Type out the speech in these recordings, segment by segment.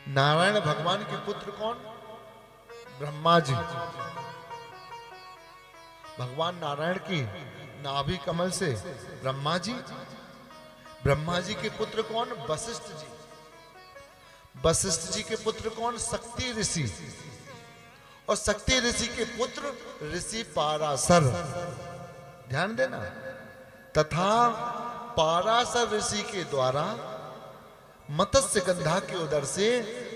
नारायण भगवान के पुत्र कौन? ब्रह्मा जी। भगवान नारायण की नाभि कमल से ब्रह्मा जी। ब्रह्मा जी के पुत्र कौन? वशिष्ठ जी। वशिष्ठ जी के पुत्र कौन? शक्ति ऋषि। और शक्ति ऋषि के पुत्र ऋषि पाराशर। ध्यान देना। तथा पाराशर ऋषि के द्वारा मत्स्य गंधा के उदर से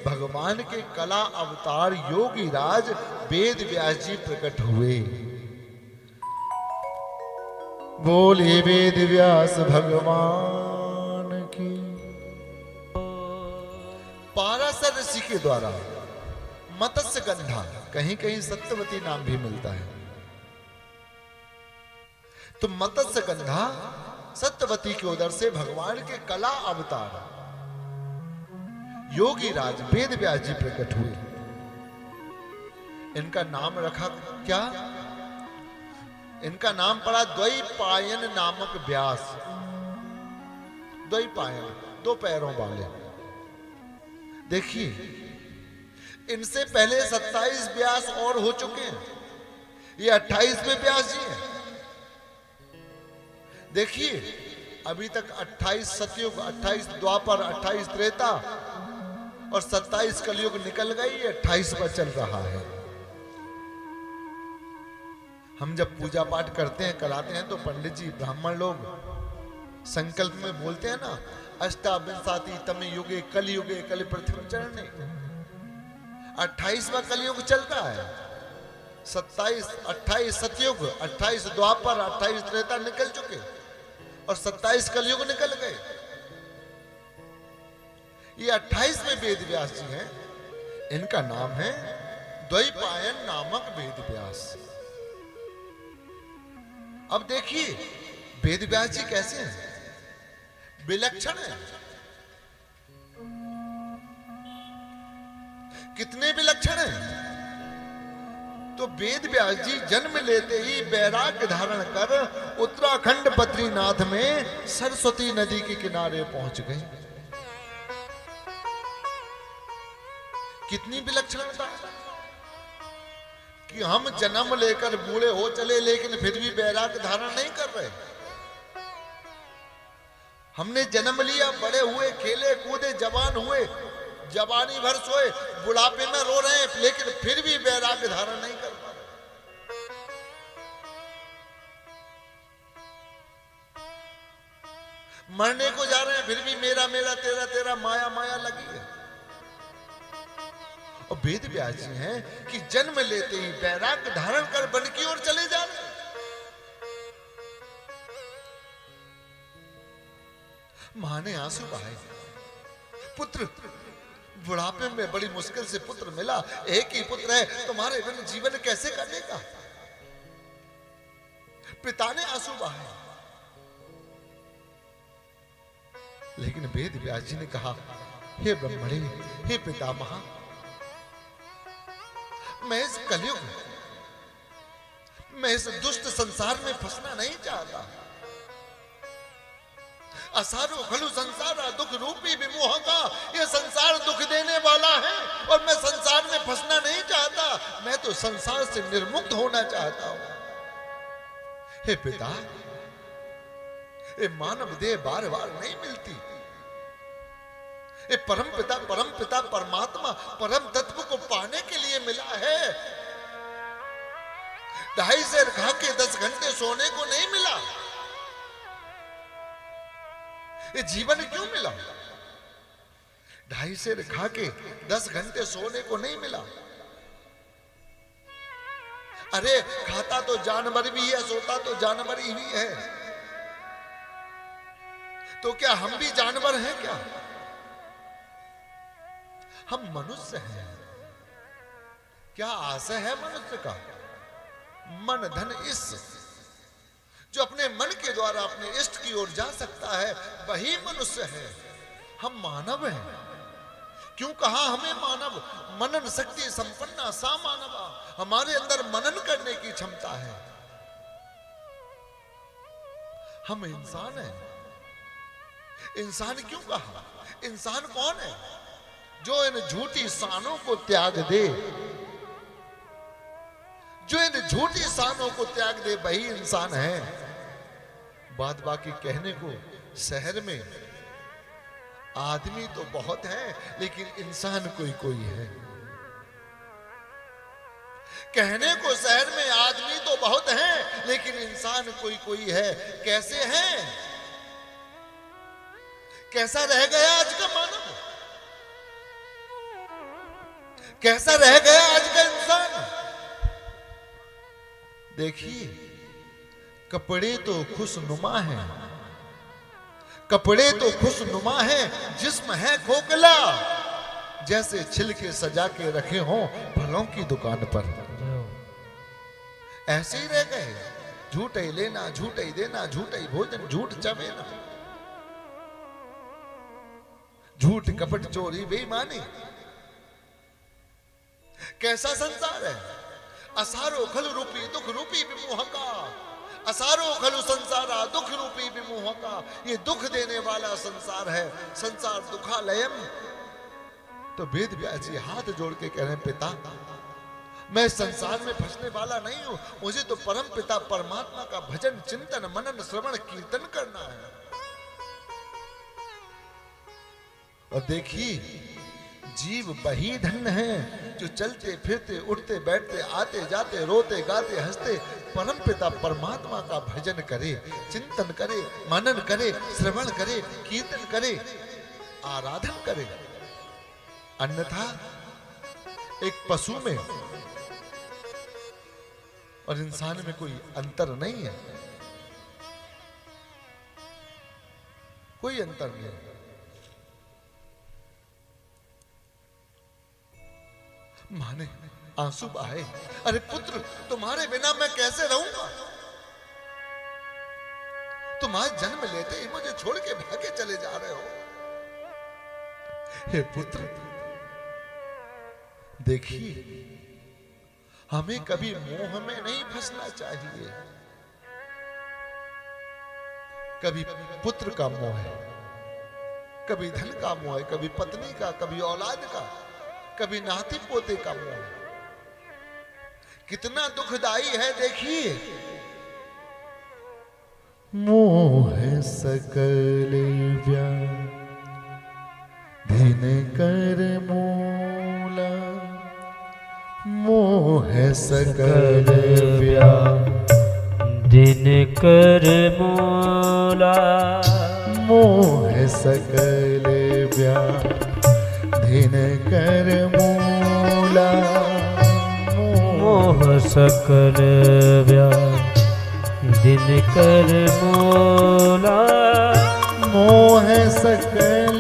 भगवान के कला अवतार योगी राज वेद व्यास जी प्रकट हुए। बोले वेद व्यास भगवान की। पाराशर ऋषि के द्वारा मत्स्य गंधा, कहीं कहीं सत्यवती नाम भी मिलता है, तो मत्स्य गंधा सत्यवती के उदर से भगवान के कला अवतार योगी राज वेद व्यास जी प्रकट हुए। इनका नाम रखा क्या? इनका नाम पड़ा द्वैपायन नामक व्यास। द्वैपायन, दो पैरों वाले। देखिए, इनसे पहले 27 व्यास और हो चुके हैं, ये 28वें व्यास जी हैं। देखिए, अभी तक 28 सतयुग, 28 द्वापर, 28 त्रेता और 27 कलयुग निकल गई, 28वां चल रहा है। हम जब पूजा पाठ करते हैं, कराते हैं, तो पंडित जी, ब्राह्मण लोग संकल्प में बोलते हैं ना, अष्टाविंशति तमे युगे कलयुगे कलि पृथ्वी चरणे। 28वां कलयुग चल रहा है। 27, 28 सतयुग, 28 द्वापर, 28 त्रेता निकल चुके और 27 कलयुग निकल गए। ये 28वें वेद व्यास जी हैं। इनका नाम है द्वैपायन नामक वेद व्यास। अब देखिए, वेद व्यास जी कैसे हैं? विलक्षण है। कितने विलक्षण हैं? तो वेद व्यास जी जन्म लेते ही वैराग्य धारण कर उत्तराखंड बद्रीनाथ में सरस्वती नदी के किनारे पहुंच गए। कितनी विलक्षणता कि हम जन्म लेकर बूढ़े हो चले, लेकिन फिर भी वैराग्य धारण नहीं कर रहे। हमने जन्म लिया, बड़े हुए, खेले कूदे, जवान हुए, जवानी भर सोए, बुढ़ापे में रो रहे हैं, लेकिन फिर भी वैराग्य धारण नहीं कर पा रहे। मरने को जा रहे हैं, फिर भी मेरा मेरा तेरा तेरा, माया माया लगी है। और वेद व्यास जी हैं कि जन्म लेते ही वैराग्य धारण कर वन की ओर चले जा रहे। मां ने आंसू बहाए। पुत्र, बुढ़ापे में बड़ी मुश्किल से पुत्र मिला, एक ही पुत्र है, तुम्हारे बिन जीवन कैसे कटेगा? पिता ने आंसू बहाए। लेकिन वेद व्यास जी ने कहा, हे ब्रह्मणे, हे पितामह, मैं इस कलयुग, मैं इस दुष्ट संसार में फंसना नहीं चाहता। असारो खलु संसार दुख रूपी विमोह का, यह संसार दुख देने वाला है और मैं संसार में फंसना नहीं चाहता। मैं तो संसार से निर्मुक्त होना चाहता हूं। हे पिता, ये मानव देह बार बार नहीं मिलती। ये परम पिता परमात्मा परम तत्व को पाने के लिए मिला है। 2.5 सेर खा के 10 घंटे सोने को नहीं मिला। ये जीवन क्यों मिला? 2.5 सेर खा के 10 घंटे सोने को नहीं मिला। अरे खाता तो जानवर भी है, सोता तो जानवर ही है। तो क्या हम भी जानवर हैं क्या? हम मनुष्य हैं। क्या आशय है मनुष्य का? मन धन इष्ट। जो अपने मन के द्वारा अपने इष्ट की ओर जा सकता है, वही मनुष्य है। हम मानव हैं। क्यों कहा हमें मानव? मनन शक्ति संपन्ना सा मानवा। हमारे अंदर मनन करने की क्षमता है। हम इंसान हैं। इंसान क्यों कहा? इंसान कौन है? जो इन झूठी शानों को त्याग दे, जो इन झूठी शानों को त्याग दे वही इंसान है। बात बाकी कहने को शहर में आदमी तो बहुत है, लेकिन इंसान कोई कोई है। कहने को शहर में आदमी तो बहुत हैं, लेकिन इंसान कोई कोई है। कैसे हैं? कैसा रह गया आज का मानव? कैसा रह गया आज का इंसान? देखिए, कपड़े तो खुशनुमा हैं, कपड़े तो खुशनुमा हैं, जिस्म है खोखला, जैसे छिलके सजा के रखे हों फलों की दुकान पर। ऐसे ही रह गए, झूठ ही लेना, झूठ ही देना, झूठ ही भोजन, झूठ चवेना, झूठ कपट चोरी बेईमानी। कैसा संसार है? असारो खल रूपी दुख रूपी विमोह का, असारो खलु संसारा दुख रूपी विमोह का। ये दुख देने वाला संसार है, संसार दुखालयम। तो वेद व्यास जी हाथ जोड़ के कह रहे हैं, पिता मैं संसार में फंसने वाला नहीं हूं, मुझे तो परम पिता परमात्मा का भजन चिंतन मनन श्रवण कीर्तन करना है। और देखिए, जीव वही धन्य है जो चलते फिरते उठते बैठते आते जाते रोते गाते हंसते परम पिता परमात्मा का भजन करे, चिंतन करे, मनन करे, श्रवण करे, कीर्तन करे, आराधन करे। अन्यथा एक पशु में और इंसान में कोई अंतर नहीं है, कोई अंतर नहीं। माने आंसू बहाए, अरे पुत्र तुम्हारे बिना मैं कैसे रहूंगा? तुम आज जन्म लेते ही मुझे छोड़ के भागे चले जा रहे हो। हे पुत्र, देखिए हमें कभी मोह में नहीं फंसना चाहिए। कभी पुत्र का मोह है, कभी धन का मोह है, कभी पत्नी का, कभी औलाद का, कभी नाती पोते का मोह। कितना दुखदाई है देखिए। मोह सकल व्याधिन कर मूला, मोह सकल व्याधिन कर मूला, मोह सकल व्याधिन कर मूला, मोह सकल व्याधिन कर मूला, मोह सकल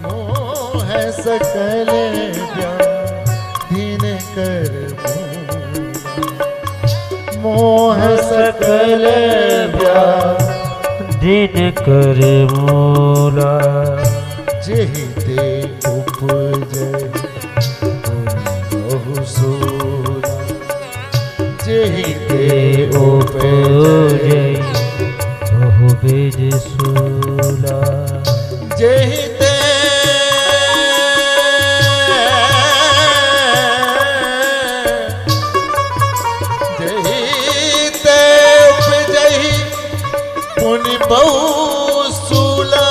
मोह सकल व्याधिन कर मूला, मोह सकल व्याधिन कर मूला। जेहि ते उपजै बहु सूला, जेहि ते उपजै बहु बीज सूला, जेहि ते उपजै पुनि बहु सूला,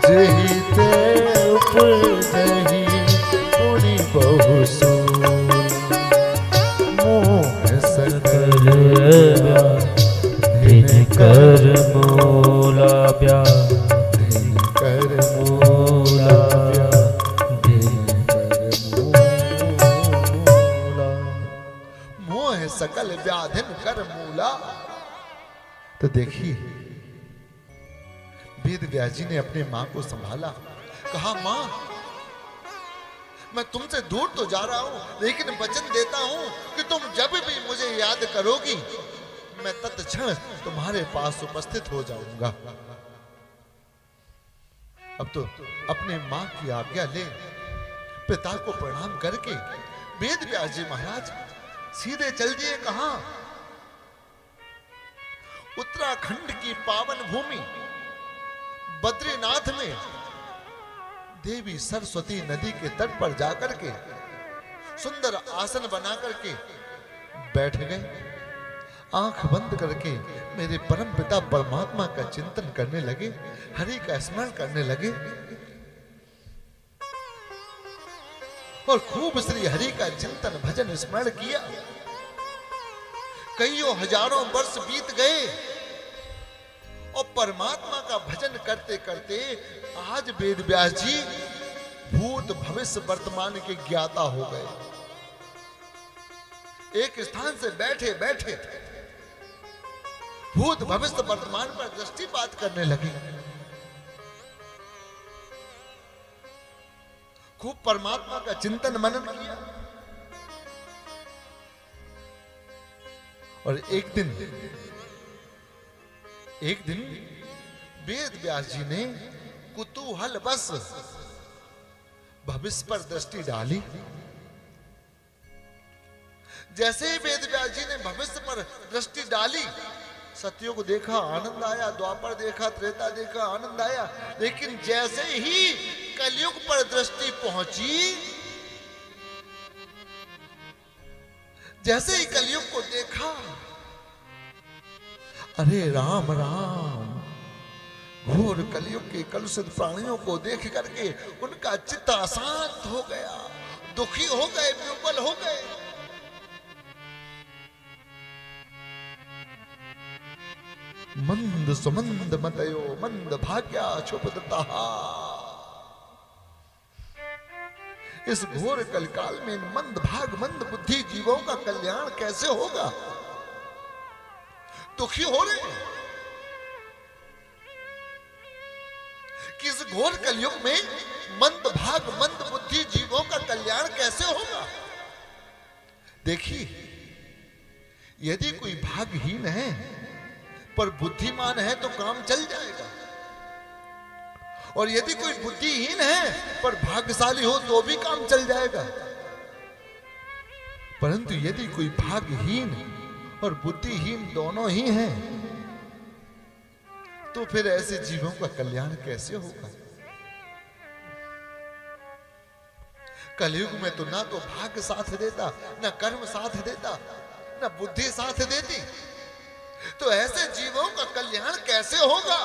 जेहि ते उपजै पुनि बहु सूला, मोह सकल व्याधिन कर मूला, व्याधिन कर मूला, मोह सकल व्याधिन कर मूला। तो देखिए, वेद व्यास जी ने अपने मां को संभाला, कहा मां मैं तुमसे दूर तो जा रहा हूं, लेकिन वचन देता हूं कि तुम जब भी मुझे याद करोगी मैं तत्क्षण तुम्हारे पास उपस्थित हो जाऊंगा। अब तो अपने मां की आज्ञा ले पिता को प्रणाम करके वेद व्यास जी महाराज सीधे चल दिए। कहां? उत्तराखंड की पावन भूमि बद्रीनाथ में देवी सरस्वती नदी के तट पर जाकर के सुंदर आसन बना करके बैठ गए। आंख बंद करके मेरे परम पिता परमात्मा का चिंतन करने लगे, हरि का स्मरण करने लगे और खूब श्री हरि का चिंतन भजन स्मरण किया। कईयों हजारों वर्ष बीत गए और परमात्मा का भजन करते करते आज वेद व्यास जी भूत भविष्य वर्तमान के ज्ञाता हो गए। एक स्थान से बैठे बैठे भूत भविष्य वर्तमान पर दृष्टिपात करने लगे। खूब परमात्मा का चिंतन मनन किया और एक दिन वेद व्यास जी ने कुतूहल बस भविष्य पर दृष्टि डाली। जैसे ही वेद व्यास जी ने भविष्य पर दृष्टि डाली, सतयुग देखा आनंद आया, द्वापर देखा, त्रेता देखा आनंद आया, लेकिन जैसे ही कलयुग पर दृष्टि पहुंची, जैसे ही कलयुग को देखा, अरे राम राम, घोर कलयुग के कलुषित प्राणियों को देख करके उनका चित्त अशांत हो गया, दुखी हो गए, विह्वल हो गए। मंद सुमंद मतयो मंद भाग्या क्षुब्धता। इस घोर कलकाल में मंद भाग मंद बुद्धि जीवों का कल्याण कैसे होगा? दुखी हो रहे हैं कि इस घोर कलयुग में मंद भाग मंद बुद्धि जीवों का कल्याण कैसे होगा? देखिए, यदि कोई भागहीन है पर बुद्धिमान है तो काम चल जाएगा, और यदि कोई बुद्धिहीन है पर भाग्यशाली हो तो भी काम चल जाएगा। परंतु यदि कोई भाग्यहीन और बुद्धिहीन दोनों ही हैं, तो फिर ऐसे जीवों का कल्याण कैसे होगा? कलयुग में तो ना तो भाग्य साथ देता, ना कर्म साथ देता, ना बुद्धि साथ देती, तो ऐसे जीवों का कल्याण कैसे होगा?